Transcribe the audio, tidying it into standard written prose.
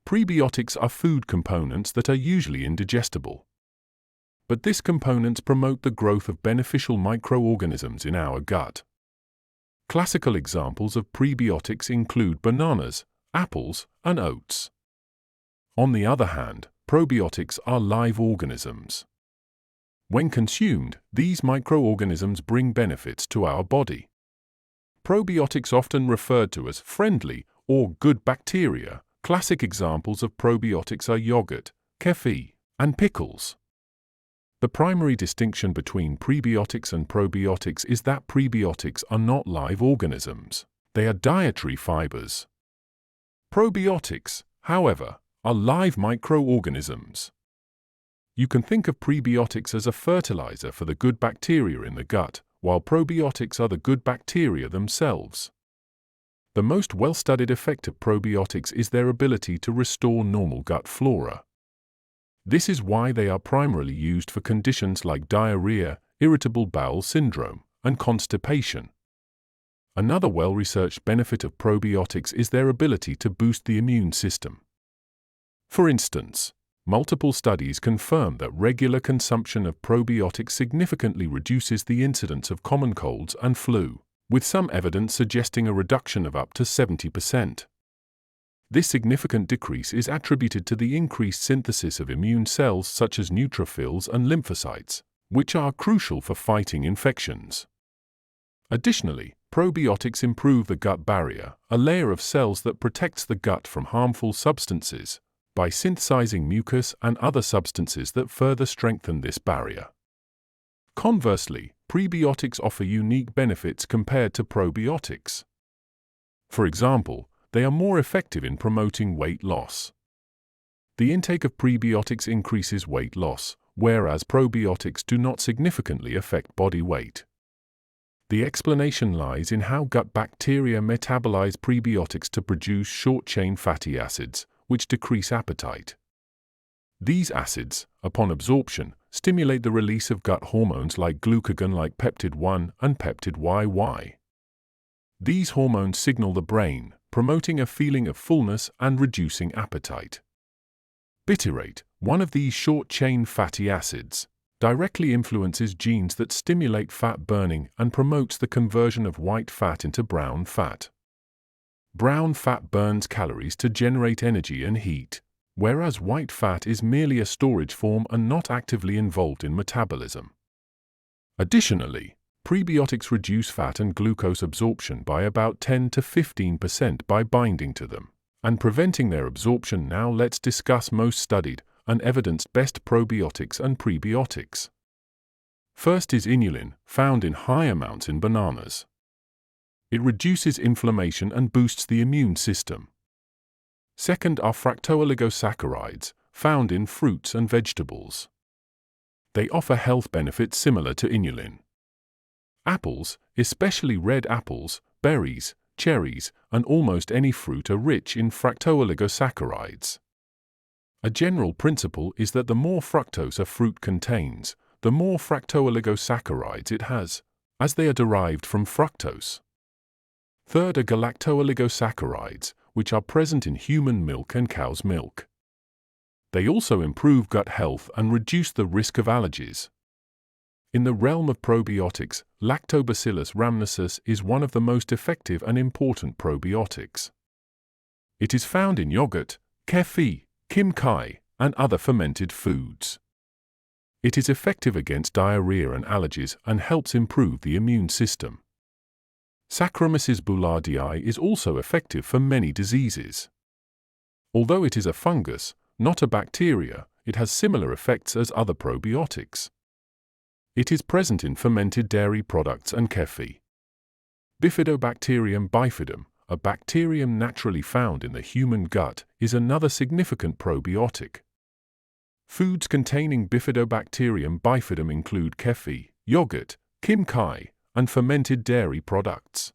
Prebiotics are food components that are usually indigestible. But these components promote the growth of beneficial microorganisms in our gut. Classical examples of prebiotics include bananas, apples, and oats. On the other hand, probiotics are live organisms. When consumed, these microorganisms bring benefits to our body. Probiotics, often referred to as friendly or good bacteria. Classic examples of probiotics are yogurt, kefir, and pickles. The primary distinction between prebiotics and probiotics is that prebiotics are not live organisms. They are dietary fibers. Probiotics, however, are live microorganisms. You can think of prebiotics as a fertilizer for the good bacteria in the gut, while probiotics are the good bacteria themselves. The most well-studied effect of probiotics is their ability to restore normal gut flora. This is why they are primarily used for conditions like diarrhea, irritable bowel syndrome, and constipation. Another well-researched benefit of probiotics is their ability to boost the immune system. For instance, multiple studies confirm that regular consumption of probiotics significantly reduces the incidence of common colds and flu, with some evidence suggesting a reduction of up to 70%. This significant decrease is attributed to the increased synthesis of immune cells such as neutrophils and lymphocytes, which are crucial for fighting infections. Additionally, probiotics improve the gut barrier, a layer of cells that protects the gut from harmful substances, by synthesizing mucus and other substances that further strengthen this barrier. Conversely, prebiotics offer unique benefits compared to probiotics. For example, they are more effective in promoting weight loss. The intake of prebiotics increases weight loss, whereas probiotics do not significantly affect body weight. The explanation lies in how gut bacteria metabolize prebiotics to produce short-chain fatty acids, which decrease appetite. These acids, upon absorption, stimulate the release of gut hormones like glucagon, like peptide-1 and peptide-YY. These hormones signal the brain, promoting a feeling of fullness and reducing appetite. Butyrate, one of these short-chain fatty acids, directly influences genes that stimulate fat burning and promotes the conversion of white fat into brown fat. Brown fat burns calories to generate energy and heat, whereas white fat is merely a storage form and not actively involved in metabolism. Additionally, prebiotics reduce fat and glucose absorption by about 10 to 15% by binding to them, and preventing their absorption. Now let's discuss most studied and evidenced best probiotics and prebiotics. First is inulin, found in high amounts in bananas. It reduces inflammation and boosts the immune system. Second are fructooligosaccharides, found in fruits and vegetables. They offer health benefits similar to inulin. Apples, especially red apples, berries, cherries, and almost any fruit are rich in fructooligosaccharides. A general principle is that the more fructose a fruit contains, the more fructooligosaccharides it has, as they are derived from fructose. Third are galactooligosaccharides, which are present in human milk and cow's milk. They also improve gut health and reduce the risk of allergies. In the realm of probiotics, Lactobacillus rhamnosus is one of the most effective and important probiotics. It is found in yogurt, kefir, kimchi, and other fermented foods. It is effective against diarrhea and allergies and helps improve the immune system. Saccharomyces boulardii is also effective for many diseases. Although it is a fungus, not a bacteria, it has similar effects as other probiotics. It is present in fermented dairy products and kefir. Bifidobacterium bifidum, a bacterium naturally found in the human gut, is another significant probiotic. Foods containing Bifidobacterium bifidum include kefir, yogurt, kimchi, and fermented dairy products.